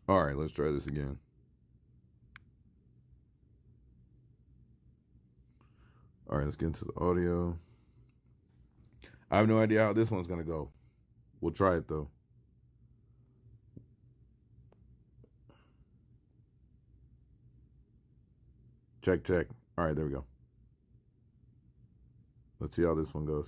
All right, let's try this again. All right, let's get into the audio. I have no idea how this one's going to go. We'll try it, though. Check, check. All right, there we go. Let's see how this one goes.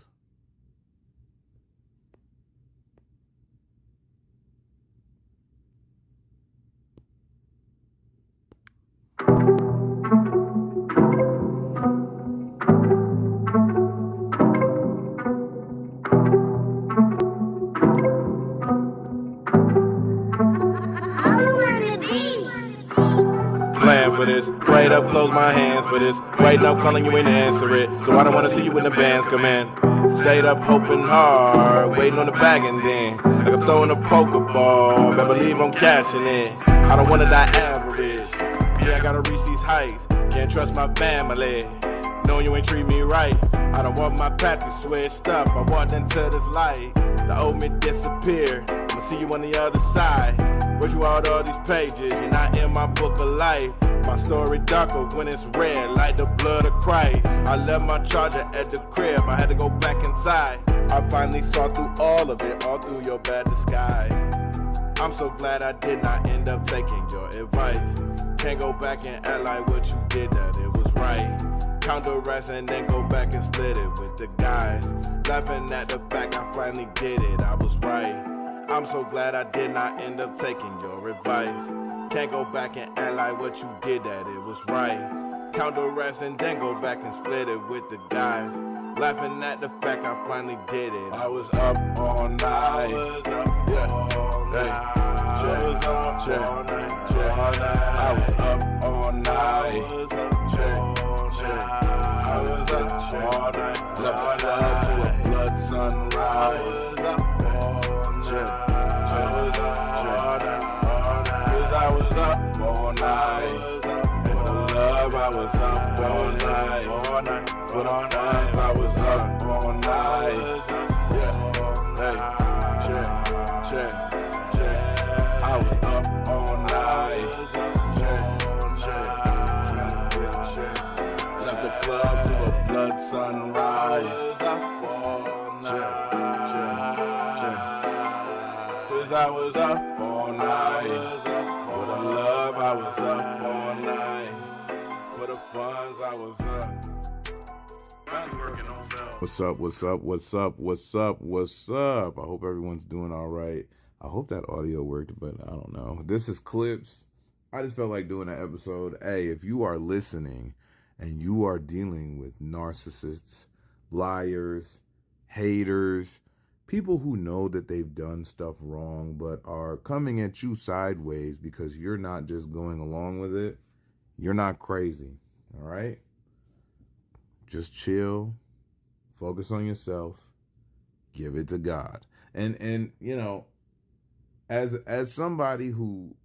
Plan for this, right up, close my hands for this. Right now, calling you ain't answer it. So I don't wanna see you when the bands come in. Stayed up hoping hard, waiting on the bag and then like I'm throwing a Pokeball. Better believe I'm catching it. I don't wanna die average. Yeah, I gotta reach these heights. Can't trust my family. Knowing you ain't treat me right. I don't want my path to switched up. I walked into this light. The old me disappeared. I'ma see you on the other side. Where's you out all these pages? You're not in my book of life. My story darker when it's red, like the blood of Christ. I left my charger at the crib, I had to go back inside. I finally saw through all of it, all through your bad disguise. I'm so glad I did not end up taking your advice. Can't go back and act like what you did, that it was right. Count the rest and then go back and split it with the guys. Laughing at the fact I finally did it, I was right. I'm so glad I did not end up taking your advice. Can't go back and act like what you did, that it was right. Count the rest and then go back and split it with the guys. Laughing at the fact I finally did it. I was up all night. I was up all night. I was up all night. I was up all night. I was up all night. Left the club to a blood sunrise. I was up all night. For the love, I was up all night. For the funds, I was up all night. Yeah, hey, check. I was up all night. Left the club to a blood sunrise. Cause I was up all night. For the love, I was up all night. For the funds, I was up. What's up? What's up? What's up? What's up? What's up? I hope everyone's doing all right. I hope that audio worked, but I don't know. This is Clips. I just felt like doing an episode. Hey, if you are listening and you are dealing with narcissists, liars, haters, people who know that they've done stuff wrong but are coming at you sideways because you're not just going along with it, you're not crazy, all right? Just chill, focus on yourself, give it to God. And you know, as somebody who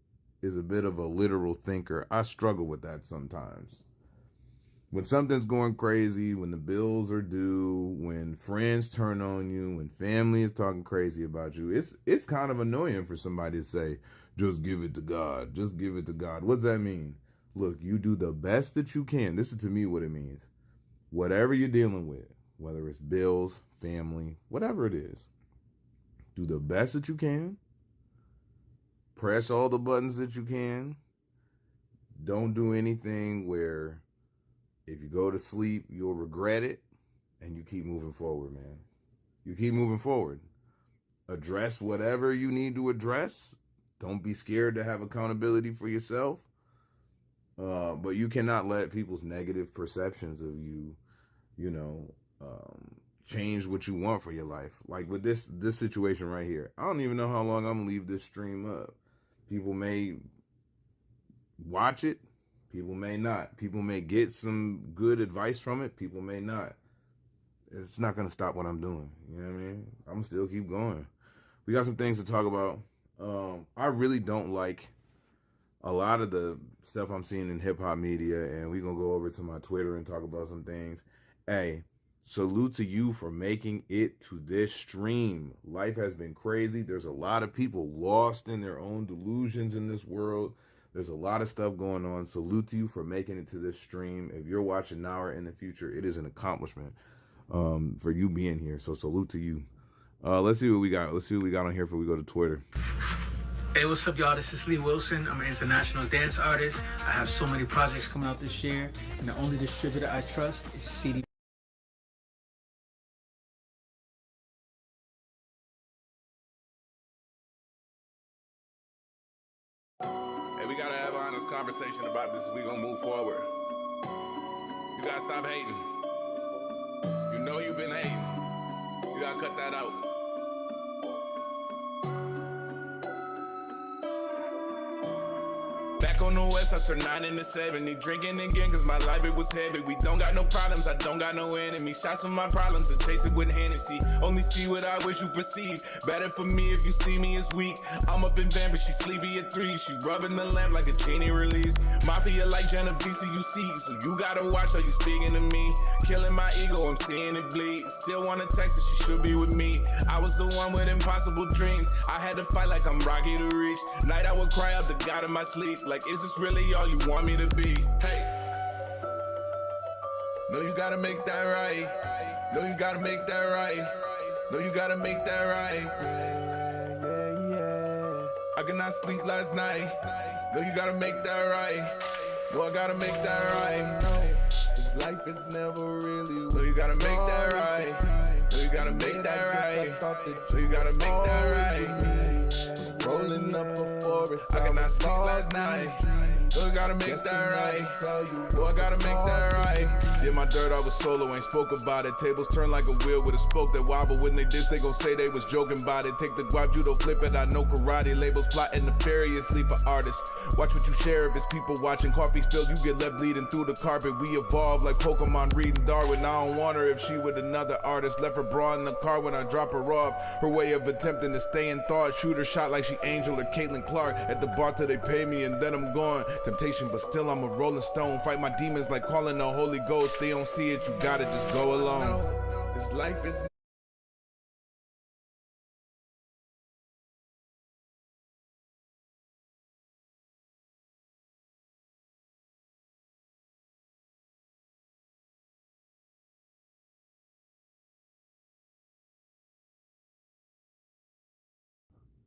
is a bit of a literal thinker, I struggle with that sometimes. When something's going crazy, when the bills are due, when friends turn on you, when family is talking crazy about you, it's kind of annoying for somebody to say, just give it to God. Just give it to God. What does that mean? Look, you do the best that you can. This is to me what it means. Whatever you're dealing with, whether it's bills, family, whatever it is, do the best that you can. Press all the buttons that you can. Don't do anything where if you go to sleep, you'll regret it, and you keep moving forward, man. You keep moving forward. Address whatever you need to address. Don't be scared to have accountability for yourself. But you cannot let people's negative perceptions of you, change what you want for your life. Like with this situation right here. I don't even know how long I'm going to leave this stream up. People may watch it. People may not. People may get some good advice from it. People may not. It's not going to stop what I'm doing. You know what I mean? I'm going to still keep going. We got some things to talk about. I really don't like a lot of the stuff I'm seeing in hip-hop media, and we're going to go over to my Twitter and talk about some things. Hey, Salute to you for making it to this stream. Life has been crazy. There's a lot of people lost in their own delusions in this world. There's a lot of stuff going on. Salute to you for making it to this stream. If you're watching now or in the future, it is an accomplishment for you being here. So salute to you. Let's see what we got. Let's see what we got on here before we go to Twitter. Hey, what's up, y'all? This is Lee Wilson. I'm an international dance artist. I have so many projects coming out this year, and the only distributor I trust is CD. Hey, we gotta have an honest conversation about this if we gonna move forward. You gotta stop hating. You know you've been hating. You gotta cut that out. Back on the west, I turned 9 into 70. Drinking again, cause my life, it was heavy. We don't got no problems, I don't got no enemies. Shots for my problems and chase it with Hennessy. Only see what I wish you perceive. Better for me if you see me as weak. I'm up in van, but she sleepy at 3. She rubbing the lamp like a genie release. Mafia like Genevieve, you see. So you gotta watch how you speaking to me. Killing my ego, I'm seeing it bleed. Still wanna text her, she should be with me. I was the one with impossible dreams. I had to fight like I'm Rocky to reach. Night I would cry out to God in my sleep. Like, is this really all you want me to be? Hey, no, you gotta make that right. No, you gotta make that right. No, you gotta make that right. Yeah. I could not sleep last night. No, you gotta make that right. No, I gotta make that right. This life is never really. No, you gotta make that right. No, you gotta make that right. No, you gotta make that right. Rolling up a forest, I cannot sleep last night. So I gotta make that right. So I gotta make that right. Did my dirt, I was solo, ain't spoke about it. Tables turn like a wheel with a spoke that wobble. When they did, they gon' say they was joking about it. Take the guap, judo, flip it, I know karate. Labels plotting nefariously for artists. Watch what you share if it's people watching. Coffee spilled, you get left bleeding through the carpet. We evolve like Pokemon reading Darwin. I don't want her if she with another artist. Left her bra in the car when I drop her off. Her way of attempting to stay in thought. Shoot her shot like she Angel or Caitlin Clark. At the bar till they pay me and then I'm gone. Temptation, but still I'm a rolling stone. Fight my demons like calling the Holy Ghost. They don't see it, you gotta just go alone. This life is.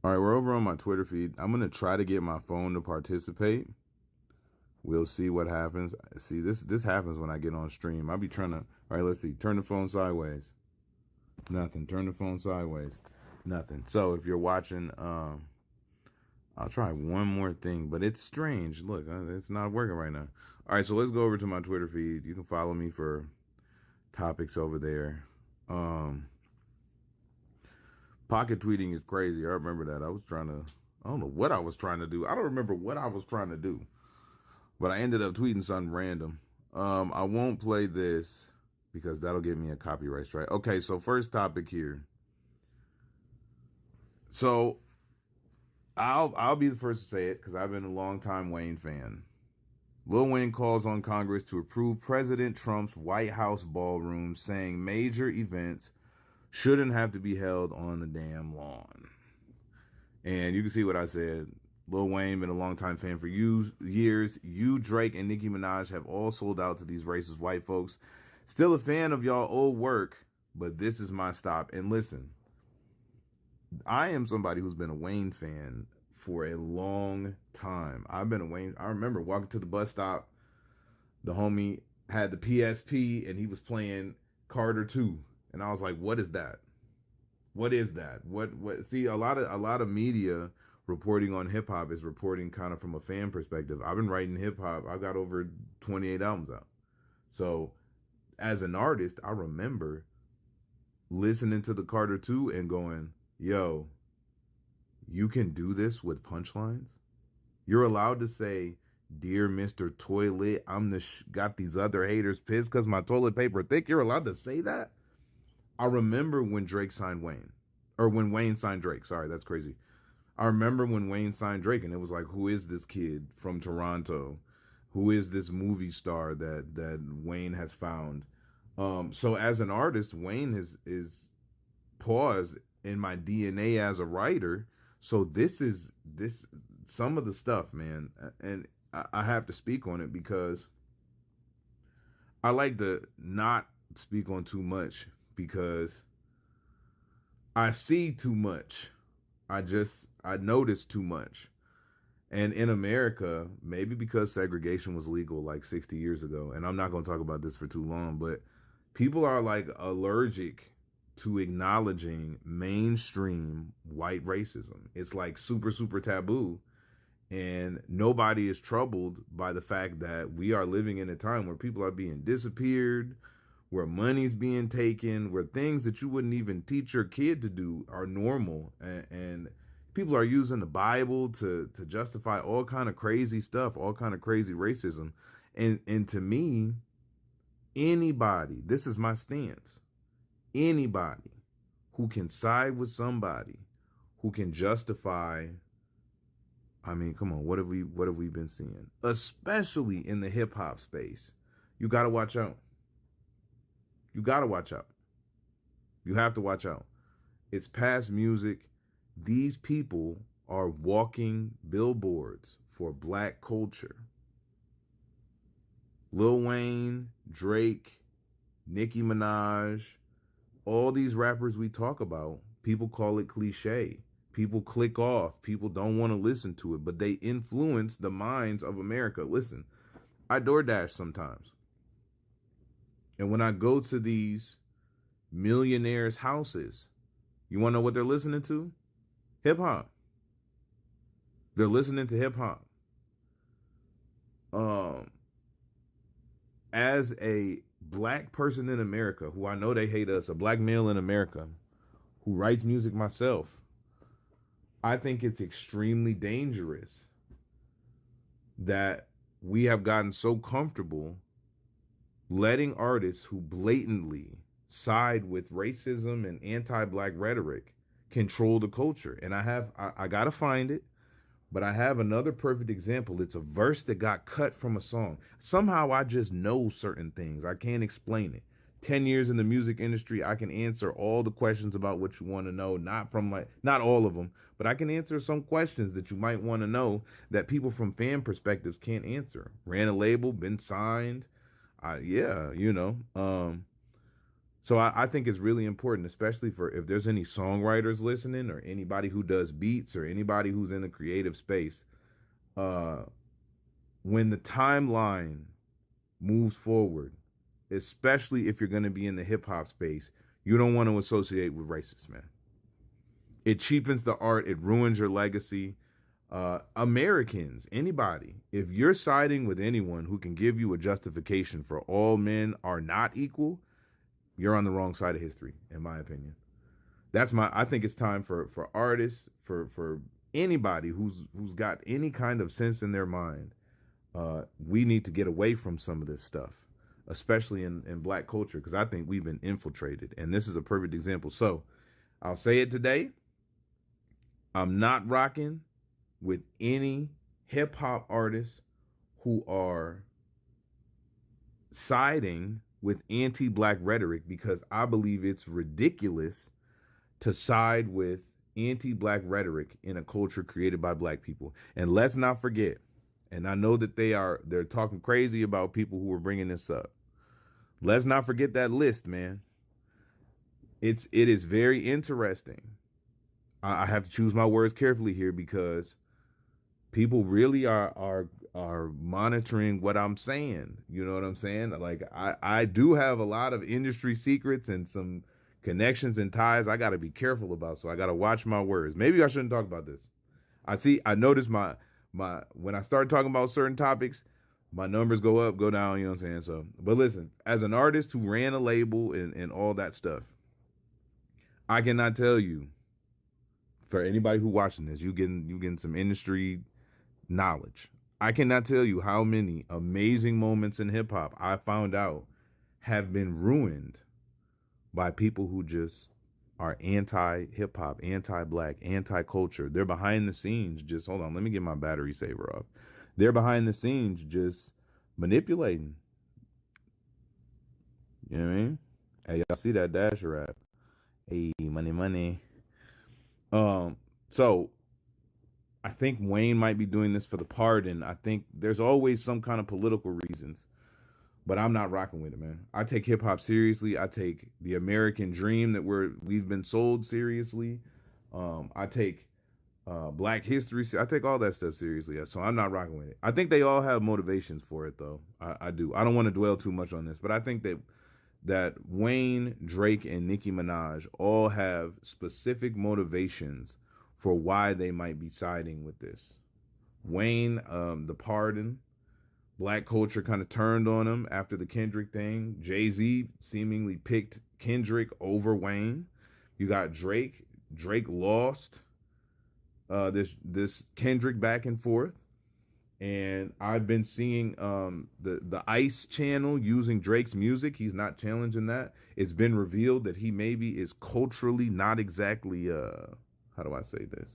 All right, we're over on my Twitter feed. I'm going to try to get my phone to participate. We'll see what happens. See, this happens when I get on stream. I'll be trying to, all right, let's see. Turn the phone sideways. Nothing. Turn the phone sideways. Nothing. So if you're watching, I'll try one more thing, but it's strange. Look, it's not working right now. All right, so let's go over to my Twitter feed. You can follow me for topics over there. Pocket tweeting is crazy. I remember that. I don't know what I was trying to do. I don't remember what I was trying to do. But I ended up tweeting something random. I won't play this because that'll get me a copyright strike. Okay, so first topic here. So I'll be the first to say it because I've been a long-time Wayne fan. Lil Wayne calls on Congress to approve President Trump's White House ballroom, saying major events shouldn't have to be held on the damn lawn. And you can see what I said. Lil Wayne, been a longtime fan for years. You, Drake, and Nicki Minaj have all sold out to these racist white folks. Still a fan of y'all old work, but this is my stop. And listen, I am somebody who's been a Wayne fan for a long time. I remember walking to the bus stop. The homie had the PSP and he was playing Carter 2. And I was like, what is that? What is that? What see, a lot of media reporting on hip hop is reporting kind of from a fan perspective. I've been writing hip hop. I've got over 28 albums out. So as an artist, I remember listening to the Carter 2 and going, yo, you can do this with punchlines? You're allowed to say, dear Mr. Toilet, I'm got these other haters pissed because my toilet paper thick. You're allowed to say that? I remember when Drake signed Wayne. Or when Wayne signed Drake. Sorry, that's crazy. I remember when Wayne signed Drake, and it was like, who is this kid from Toronto? Who is this movie star that Wayne has found? So as an artist, Wayne is paused in my DNA as a writer. So this some of the stuff, man, and I have to speak on it because I like to not speak on too much because I see too much. I notice too much. And in America, maybe because segregation was legal like 60 years ago, and I'm not going to talk about this for too long, but people are like allergic to acknowledging mainstream white racism. It's like super, super taboo. And nobody is troubled by the fact that we are living in a time where people are being disappeared, where money's being taken, where things that you wouldn't even teach your kid to do are normal. And people are using the Bible to justify all kind of crazy stuff, all kind of crazy racism. And to me, anybody, this is my stance, anybody who can side with somebody who can justify, I mean, come on, what have we been seeing? Especially in the hip hop space. You got to watch out. You got to watch out. You have to watch out. It's past music. These people are walking billboards for black culture. Lil Wayne, Drake, Nicki Minaj, all these rappers we talk about, people call it cliche. People click off. People don't want to listen to it, but they influence the minds of America. Listen, I DoorDash sometimes. And when I go to these millionaires' houses, you want to know what they're listening to? Hip hop. They're listening to hip hop. As a black person in America, who I know they hate us, a black male in America, who writes music myself, I think it's extremely dangerous that we have gotten so comfortable letting artists who blatantly side with racism and anti-black rhetoric control the culture. And I gotta find it, but I have another perfect example. It's a verse that got cut from a song. Somehow I just know certain things. I can't explain it. 10 years in the music industry, I can answer all the questions about what you want to know, not all of them, but I can answer some questions that you might want to know that people from fan perspectives can't answer. Ran a label, been signed. Yeah, you know. So I think it's really important, especially for if there's any songwriters listening or anybody who does beats or anybody who's in the creative space, when the timeline moves forward, especially if you're going to be in the hip hop space, you don't want to associate with racists, man. It cheapens the art. It ruins your legacy. Americans, anybody, if you're siding with anyone who can give you a justification for all men are not equal, you're on the wrong side of history, in my opinion. I think it's time for artists, for anybody who's got any kind of sense in their mind. We need to get away from some of this stuff, especially in black culture, because I think we've been infiltrated. And this is a perfect example. So I'll say it today. I'm not rocking with any hip hop artists who are siding with anti-black rhetoric, because I believe it's ridiculous to side with anti-black rhetoric in a culture created by black people. And let's not forget, and I know that they're talking crazy about people who are bringing this up. Let's not forget that list, man. It is very interesting. I have to choose my words carefully here because people really are monitoring what I'm saying. You know what I'm saying? Like I do have a lot of industry secrets and some connections and ties I got to be careful about. So I got to watch my words. Maybe I shouldn't talk about this. I notice my when I start talking about certain topics, my numbers go up, go down, you know what I'm saying? So, but listen, as an artist who ran a label and all that stuff, I cannot tell you, for anybody who watching this, you getting some industry knowledge. I cannot tell you how many amazing moments in hip hop I found out have been ruined by people who just are anti-hip hop, anti-black, anti-culture. They're behind the scenes just, hold on, let me get my battery saver off. They're behind the scenes just manipulating. You know what I mean? Hey, y'all see that Dash rap? Hey, money, money. So I think Wayne might be doing this for the pardon. I think there's always some kind of political reasons, but I'm not rocking with it, man. I take hip hop seriously. I take the American dream that we've been sold seriously. I take Black history. I take all that stuff seriously. So I'm not rocking with it. I think they all have motivations for it, though. I do. I don't want to dwell too much on this, but I think that Wayne, Drake, and Nicki Minaj all have specific motivations for why they might be siding with this. Wayne, the pardon. Black culture kind of turned on him after the Kendrick thing. Jay-Z seemingly picked Kendrick over Wayne. You got Drake. Drake lost this Kendrick back and forth. And I've been seeing the ICE channel using Drake's music. He's not challenging that. It's been revealed that he maybe is culturally not exactly, how do I say this?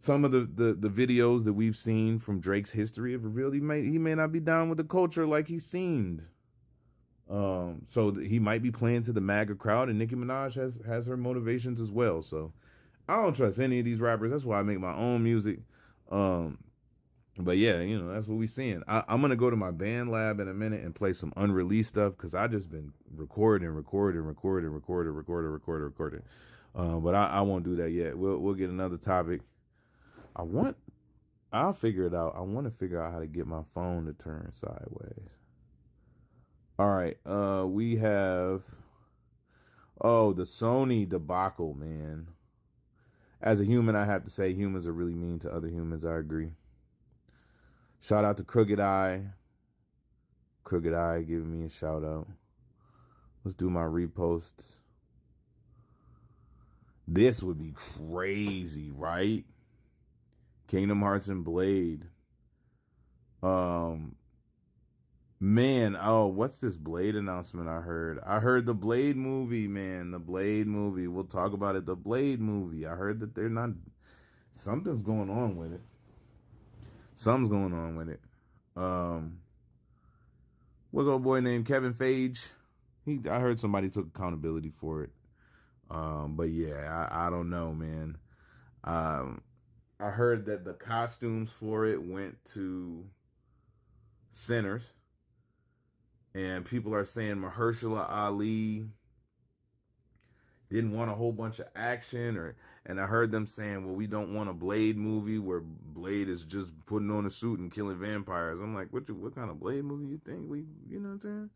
Some of the videos that we've seen from Drake's history have revealed he may not be down with the culture like he seemed. So he might be playing to the MAGA crowd, and Nicki Minaj has her motivations as well. So I don't trust any of these rappers. That's why I make my own music. But yeah, you know, that's what we seeing. I'm going to go to my band lab in a minute and play some unreleased stuff because I just been recording. But I won't do that yet. We'll get another topic. I'll figure it out. I want to figure out how to get my phone to turn sideways. All right. We have, the Sony debacle, man. As a human, I have to say humans are really mean to other humans. I agree. Shout out to Crooked Eye. Crooked Eye giving me a shout out. Let's do my reposts. This would be crazy, right? Kingdom Hearts and Blade. Man, what's this Blade announcement I heard? I heard the Blade movie, man. The Blade movie. We'll talk about it. The Blade movie. I heard that they're not... Something's going on with it. Something's going on with it. What's old boy named Kevin Feige? I heard somebody took accountability for it. But yeah, I don't know, man. I heard that the costumes for it went to Sinners. And people are saying Mahershala Ali didn't want a whole bunch of action, and I heard them saying, well, we don't want a Blade movie where Blade is just putting on a suit and killing vampires. I'm like, what kind of Blade movie you think you know what I'm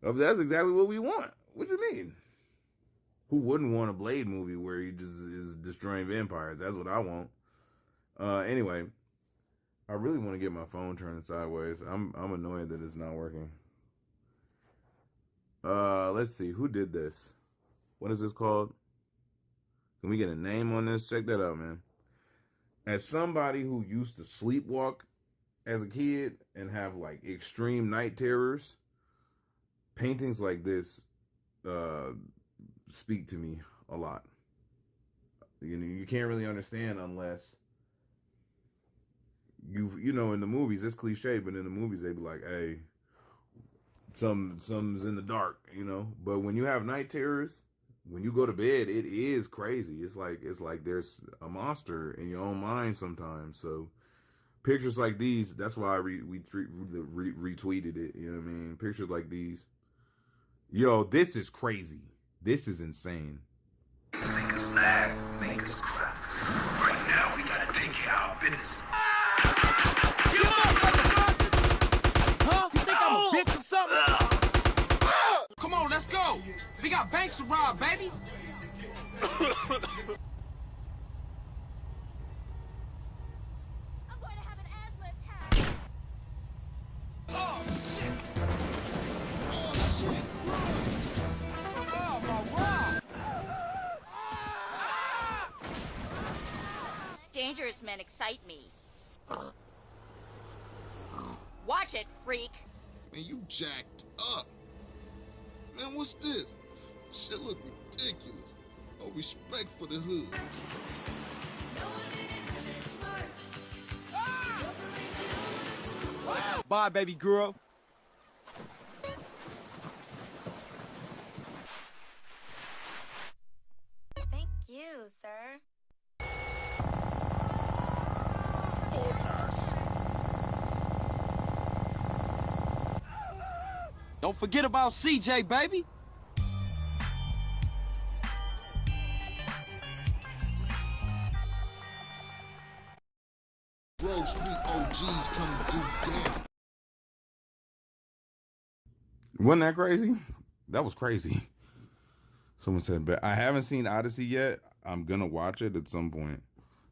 saying? That's exactly what we want. What you mean? Who wouldn't want a Blade movie where he just is destroying vampires? That's what I want. Anyway, I really want to get my phone turning sideways. I'm annoyed that it's not working. Let's see. Who did this? What is this called? Can we get a name on this? Check that out, man. As somebody who used to sleepwalk as a kid and have like extreme night terrors, paintings like this speak to me a lot. You can't really understand unless you know, in the movies it's cliche, but in the movies they be like, hey, something's in the dark, you know. But when you have night terrors, when you go to bed, it is crazy. It's like there's a monster in your own mind sometimes. So pictures like these, that's why we retweeted it. You know what I mean? Pictures like these. Yo, this is crazy. This is insane. Make us laugh, make us cry. Right now, we gotta take care of our business. Huh? You think I'm a bitch or something? Come on, let's go. We got banks to rob, baby. I'm going to have an asthma attack. Oh, shit. Oh, shit. Oh, my wow. Dangerous men excite me. Watch it, freak. Man, you jacked up. Man, what's this? Shit look ridiculous. No respect for the hood. Bye, baby girl. Don't forget about CJ, baby. Grove Street OGs coming to do damn. Wasn't that crazy? That was crazy. Someone said, but I haven't seen Odyssey yet. I'm going to watch it at some point.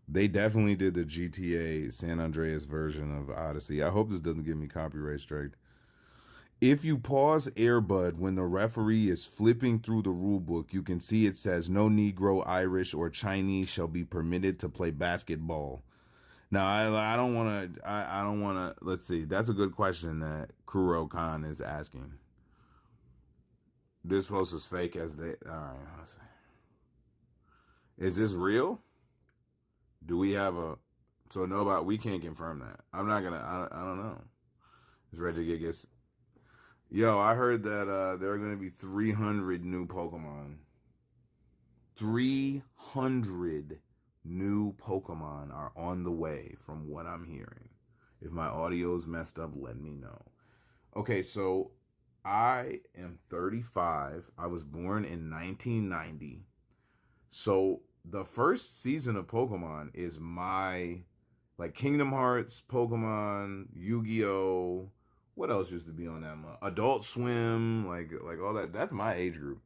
They definitely did the GTA San Andreas version of Odyssey. I hope this doesn't give me copyright strike. If you pause Airbud when the referee is flipping through the rule book, you can see it says no Negro, Irish, or Chinese shall be permitted to play basketball. Now, I don't want to, I don't want to, let's see. That's a good question that Kuro Khan is asking. This post is fake as they, all right, let's see. Is this real? Do we have a, so nobody, we can't confirm that. I'm not going to, I don't know. Is Reggie gets, yo, I heard that there are going to be 300 new Pokemon. 300 new Pokemon are on the way from what I'm hearing. If my audio's messed up, let me know. Okay, so I am 35. I was born in 1990. So the first season of Pokemon is my, like, Kingdom Hearts, Pokemon, Yu-Gi-Oh! What else used to be on that? Adult Swim, like all that. That's my age group.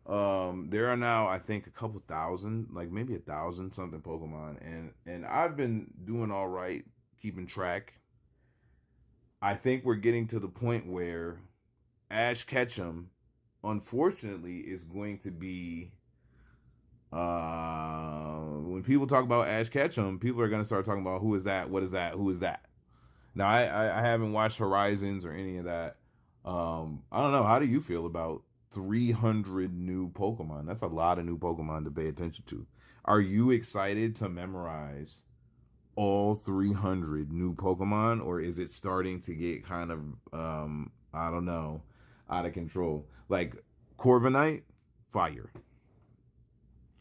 There are now, I think, a couple thousand, like maybe 1,000 something Pokemon, and I've been doing all right, keeping track. I think we're getting to the point where Ash Ketchum, unfortunately, is going to be. When people talk about Ash Ketchum, people are going to start talking about who is that, what is that, who is that. Now, I haven't watched Horizons or any of that. I don't know. How do you feel about 300 new Pokemon? That's a lot of new Pokemon to pay attention to. Are you excited to memorize all 300 new Pokemon, or is it starting to get kind of, I don't know, out of control? Like Corviknight, fire.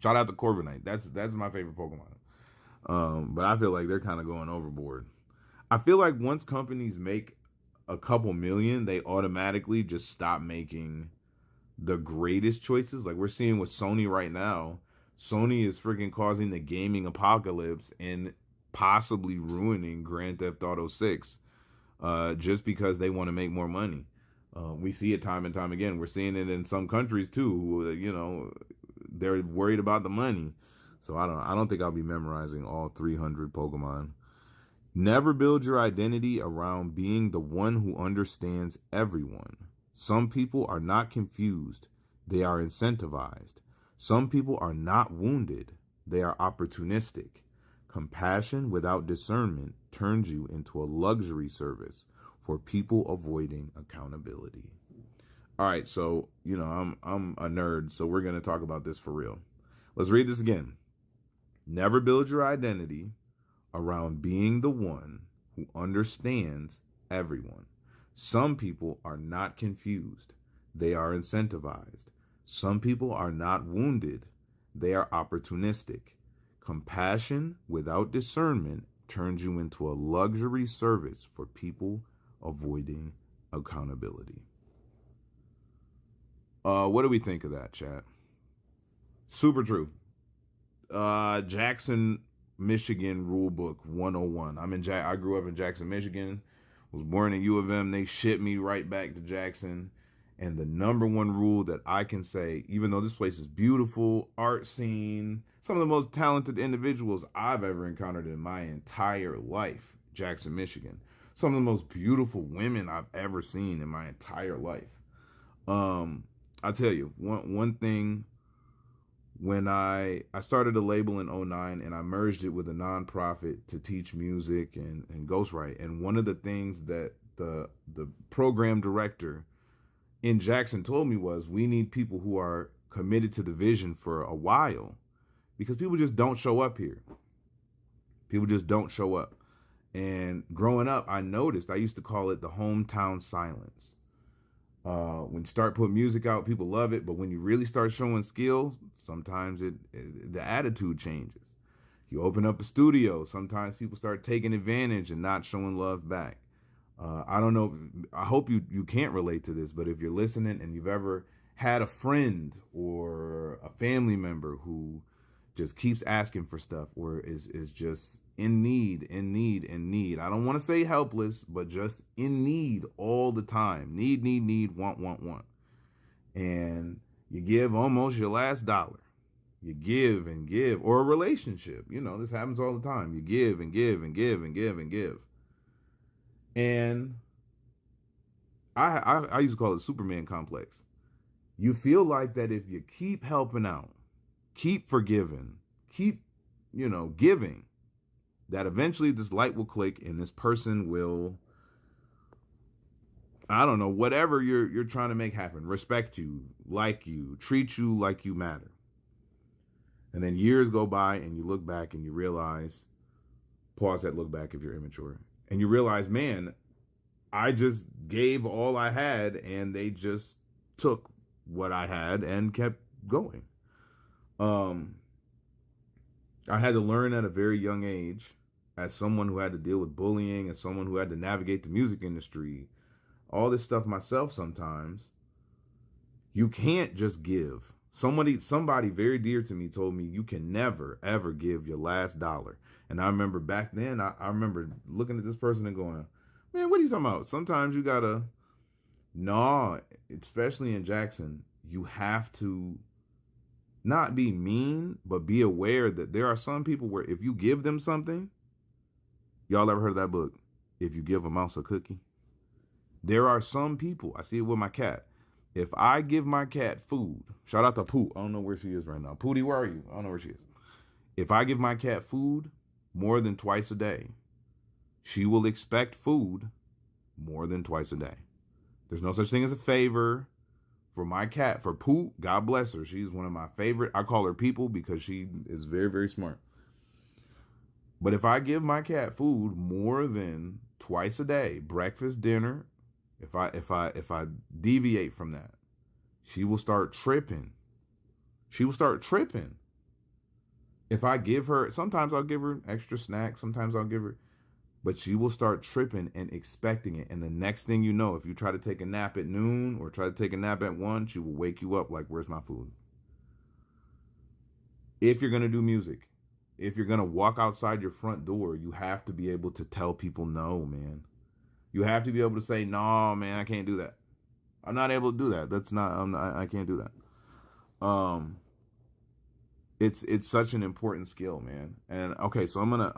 Shout out to Corviknight. That's my favorite Pokemon. But I feel like they're kind of going overboard. I feel like once companies make a couple million, they automatically just stop making the greatest choices. Like we're seeing with Sony right now. Sony is freaking causing the gaming apocalypse and possibly ruining Grand Theft Auto 6 just because they want to make more money. We see it time and time again. We're seeing it in some countries too, who, you know, they're worried about the money. So I don't think I'll be memorizing all 300 Pokemon. Never build your identity around being the one who understands everyone. Some people are not confused. They are incentivized. Some people are not wounded. They are opportunistic. Compassion without discernment turns you into a luxury service for people avoiding accountability. All right, so, you know, I'm a nerd, so we're going to talk about this for real. Let's read this again. Never build your identity around being the one who understands everyone. Some people are not confused. They are incentivized. Some people are not wounded. They are opportunistic. Compassion without discernment turns you into a luxury service for people avoiding accountability. What do we think of that, chat? Super true. Jackson, Michigan Rulebook 101. I grew up in Jackson, Michigan. Was born at U of M. They shipped me right back to Jackson. And the number one rule that I can say, even though this place is beautiful, art scene, some of the most talented individuals I've ever encountered in my entire life, Jackson, Michigan. Some of the most beautiful women I've ever seen in my entire life. I'll tell you, one thing, when I started a label in 2009 and I merged it with a nonprofit to teach music and ghostwrite. And one of the things that the program director in Jackson told me was, we need people who are committed to the vision for a while, because people just don't show up here. People just don't show up. And growing up, I noticed, I used to call it the hometown silence. When you start putting music out, people love it. But when you really start showing skill, sometimes the attitude changes. You open up a studio, sometimes people start taking advantage and not showing love back. I don't know. I hope you can't relate to this, but if you're listening and you've ever had a friend or a family member who just keeps asking for stuff or is just in need. I don't want to say helpless, but just in need all the time. Need, want. And you give almost your last dollar. You give and give, or a relationship. You know, this happens all the time. You give and give and give and give and give. And I used to call it Superman complex. You feel like that if you keep helping out, keep forgiving, keep, giving, that eventually this light will click and this person will, I don't know, whatever you're trying to make happen, respect you, like you, treat you like you matter. And then years go by and you look back and you realize, pause that look back if you're immature, and you realize, man, I just gave all I had and they just took what I had and kept going. I had to learn at a very young age, as someone who had to deal with bullying, as someone who had to navigate the music industry, all this stuff myself sometimes. You can't just give. Somebody very dear to me told me you can never, ever give your last dollar. And I remember back then, I remember looking at this person and going, man, what are you talking about? Sometimes you gotta, no, especially in Jackson, you have to not be mean, but be aware that there are some people where if you give them something, y'all ever heard of that book, If You Give a Mouse a Cookie? There are some people, I see it with my cat. If I give my cat food, shout out to Pooh. I don't know where she is right now. Pootie, where are you? I don't know where she is. If I give my cat food more than twice a day, she will expect food more than twice a day. There's no such thing as a favor for my cat. For Pooh, God bless her. She's one of my favorite. I call her people because she is very, very smart. But if I give my cat food more than twice a day, breakfast, dinner, if I deviate from that, she will start tripping. She will start tripping. If I give her, sometimes I'll give her extra snacks, sometimes I'll give her, but she will start tripping and expecting it. And the next thing you know, if you try to take a nap at noon or try to take a nap at 1, she will wake you up like, where's my food? If you're going to do music, if you're going to walk outside your front door, you have to be able to tell people no, man. You have to be able to say, no, man, I can't do that. I'm not able to do that. I can't do that. It's such an important skill, man. And okay, so I'm gonna